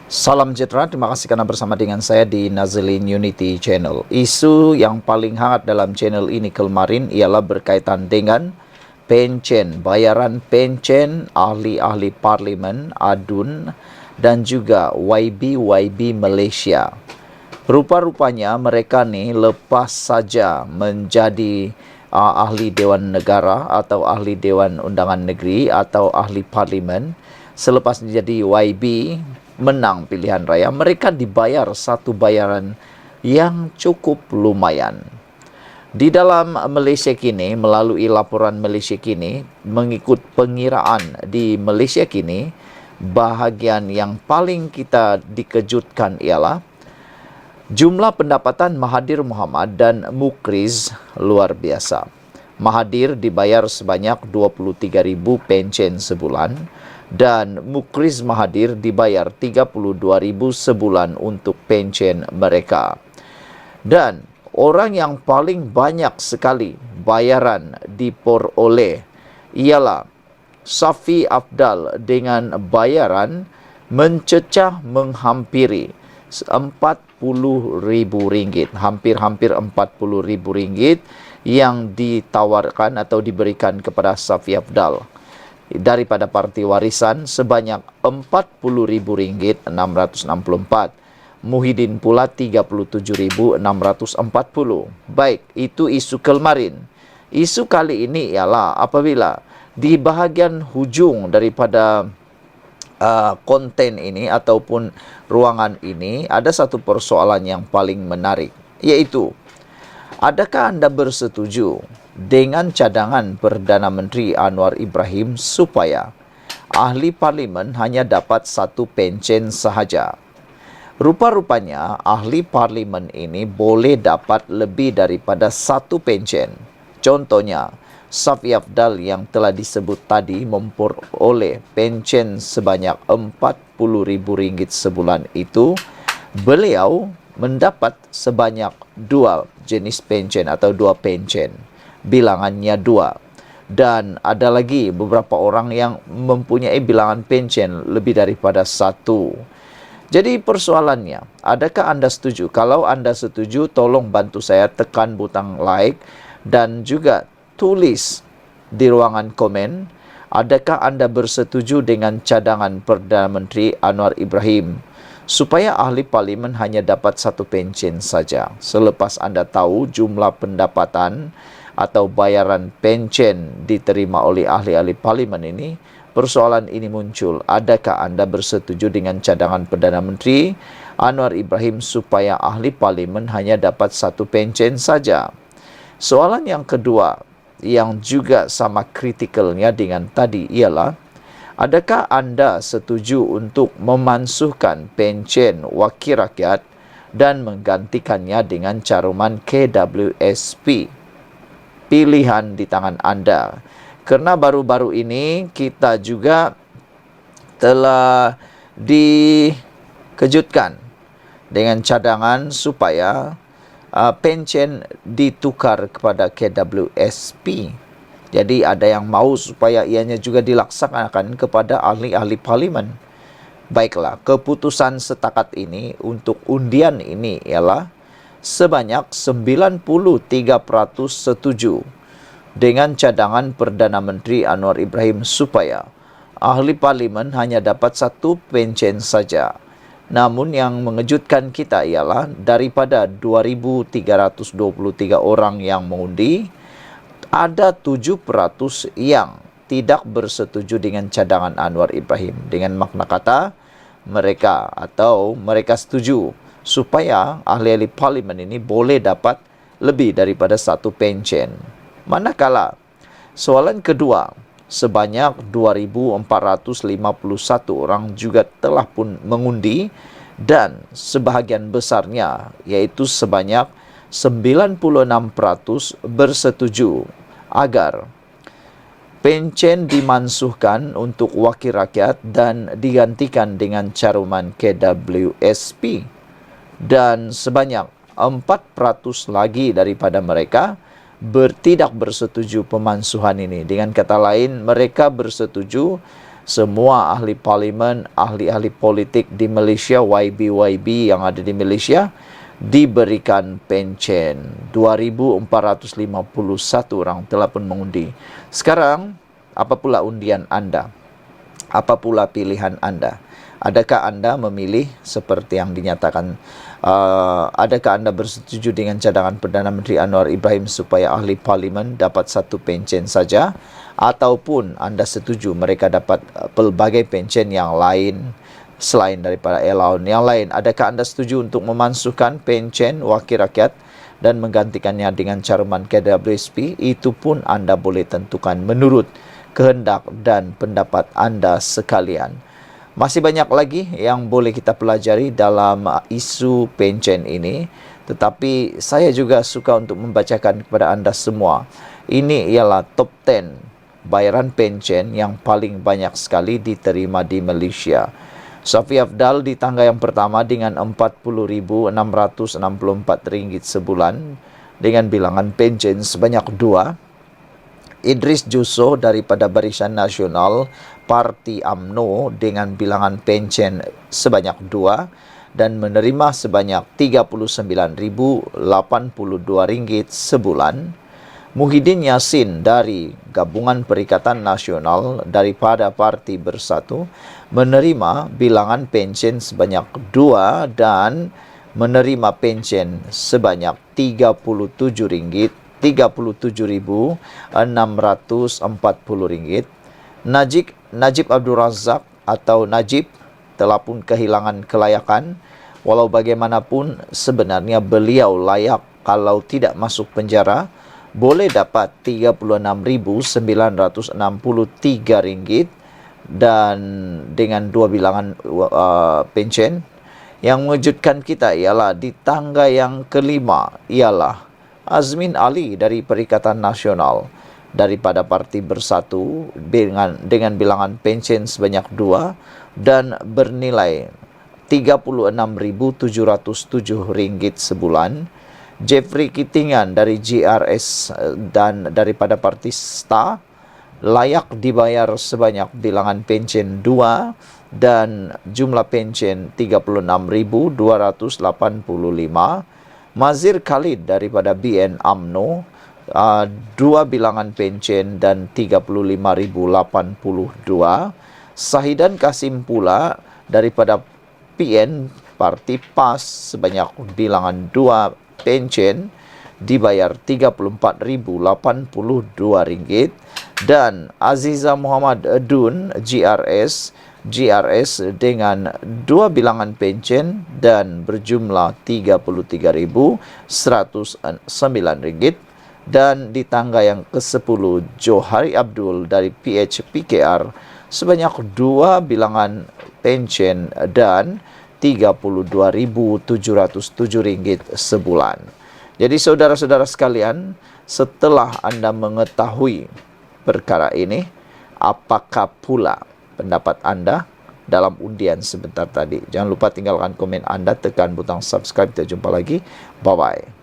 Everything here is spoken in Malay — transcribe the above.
Salam sejahtera, terima kasih karena bersama dengan saya di Nazilin Unity Channel. Isu yang paling hangat dalam channel ini kemarin ialah berkaitan dengan pencen, bayaran pencen ahli-ahli parlimen, ADUN dan juga YB Malaysia. Rupa-rupanya mereka ni lepas saja menjadi ahli Dewan Negara atau ahli Dewan Undangan Negeri atau ahli parlimen, selepas menjadi YB menang pilihan raya, mereka dibayar satu bayaran yang cukup lumayan. Di dalam Malaysia kini, melalui laporan Malaysia kini, mengikut pengiraan di Malaysia kini, bahagian yang paling kita dikejutkan ialah jumlah pendapatan Mahathir Mohamad dan Mukriz luar biasa. Mahathir dibayar sebanyak 23,000 pencen sebulan dan Mukriz Mahathir dibayar 32,000 sebulan untuk pencen mereka. Dan orang yang paling banyak sekali bayaran diperoleh ialah Safi Afdal dengan bayaran mencecah menghampiri RM40,000, hampir-hampir RM40,000 yang ditawarkan atau diberikan kepada Safi Afdal daripada Parti Warisan sebanyak RM40,664. Muhyiddin pula 37,640. Baik, itu isu kemarin. Isu kali ini ialah apabila di bahagian hujung daripada konten ini ataupun ruangan ini ada satu persoalan yang paling menarik, iaitu adakah anda bersetuju dengan cadangan Perdana Menteri Anwar Ibrahim supaya ahli parlimen hanya dapat satu pencen sahaja? Rupa-rupanya ahli parlimen ini boleh dapat lebih daripada satu pencen. Contohnya, Safi Afdal yang telah disebut tadi memperoleh pencen sebanyak RM40,000 sebulan itu, beliau mendapat sebanyak dua jenis pencen atau dua pencen. Bilangannya dua. Dan ada lagi beberapa orang yang mempunyai bilangan pencen lebih daripada satu. Jadi persoalannya, adakah anda setuju? Kalau anda setuju, tolong bantu saya tekan butang like dan juga tulis di ruangan komen, adakah anda bersetuju dengan cadangan Perdana Menteri Anwar Ibrahim supaya ahli parlimen hanya dapat satu pencen saja? Selepas anda tahu jumlah pendapatan atau bayaran pencen diterima oleh ahli-ahli parlimen ini, persoalan ini muncul. Adakah anda bersetuju dengan cadangan Perdana Menteri Anwar Ibrahim supaya ahli parlimen hanya dapat satu pencen saja? Soalan yang kedua yang juga sama kritikalnya dengan tadi ialah, adakah anda setuju untuk memansuhkan pencen wakil rakyat dan menggantikannya dengan caruman KWSP? Pilihan di tangan anda. Kerana baru-baru ini kita juga telah dikejutkan dengan cadangan supaya pencen ditukar kepada KWSP. Jadi ada yang mahu supaya ianya juga dilaksanakan kepada ahli-ahli parlimen. Baiklah, keputusan setakat ini untuk undian ini ialah sebanyak 93% setuju dengan cadangan Perdana Menteri Anwar Ibrahim supaya ahli parlimen hanya dapat satu pencen saja. Namun yang mengejutkan kita ialah daripada 2,323 orang yang mengundi, ada 7% yang tidak bersetuju dengan cadangan Anwar Ibrahim. Dengan makna kata, mereka setuju supaya ahli-ahli parlimen ini boleh dapat lebih daripada satu pencen. Manakala soalan kedua, sebanyak 2,451 orang juga telah pun mengundi dan sebahagian besarnya, yaitu sebanyak 96% bersetuju agar pencen dimansuhkan untuk wakil rakyat dan digantikan dengan caruman KWSP. Dan sebanyak 4% lagi daripada mereka tidak bersetuju pemansuhan ini. Dengan kata lain, mereka bersetuju semua ahli parlimen, ahli-ahli politik di Malaysia, YB yang ada di Malaysia, diberikan pencen. 2,451 orang telah pun mengundi. Sekarang, apa pula undian anda? Apa pula pilihan anda? Adakah anda memilih seperti yang dinyatakan? Adakah anda bersetuju dengan cadangan Perdana Menteri Anwar Ibrahim supaya ahli parlimen dapat satu pencen saja? Ataupun anda setuju mereka dapat pelbagai pencen yang lain selain daripada allowance yang lain? Adakah anda setuju untuk memansuhkan pencen wakil rakyat dan menggantikannya dengan caruman KWSP? Itu pun anda boleh tentukan menurut kehendak dan pendapat anda sekalian. Masih banyak lagi yang boleh kita pelajari dalam isu pencen ini, tetapi saya juga suka untuk membacakan kepada anda semua. Ini ialah top 10 bayaran pencen yang paling banyak sekali diterima di Malaysia. Safi Afdal di tangga yang pertama dengan RM40,664 sebulan dengan bilangan pencen sebanyak 2. Idris Jusso daripada Barisan Nasional Parti UMNO dengan bilangan pencen sebanyak 2 dan menerima sebanyak RM39,082 sebulan. Muhyiddin Yassin dari Gabungan Perikatan Nasional daripada Parti Bersatu menerima bilangan pencen sebanyak 2 dan menerima pencen sebanyak RM37,640. Najib Abdul Razak atau Najib telah pun kehilangan kelayakan. Walau bagaimanapun sebenarnya beliau layak kalau tidak masuk penjara, boleh dapat RM36,963 dan dengan 2 bilangan pencen. Yang mengejutkan kita ialah di tangga yang kelima ialah Azmin Ali dari Perikatan Nasional daripada Parti Bersatu dengan bilangan pencen sebanyak 2 dan bernilai RM36,707 sebulan. Jeffrey Kitingan dari GRS dan daripada Parti STA layak dibayar sebanyak bilangan pencen 2 dan jumlah pencen RM36,285. Mazir Khalid daripada BN UMNO 2 bilangan pencen dan RM35,082. Sahidan Kasim pula daripada PN Parti PAS sebanyak bilangan 2 pencen dibayar RM34,082 dan Aziza Muhammad Dun GRS dengan 2 bilangan pencen dan berjumlah RM33,109 dan di tangga yang ke-10 Johari Abdul dari PHPKR sebanyak 2 bilangan pencen dan RM32,707 sebulan. Jadi saudara-saudara sekalian, setelah anda mengetahui perkara ini, apakah pula pendapat anda dalam undian sebentar tadi? Jangan lupa tinggalkan komen anda, tekan butang subscribe. Kita jumpa lagi. Bye-bye.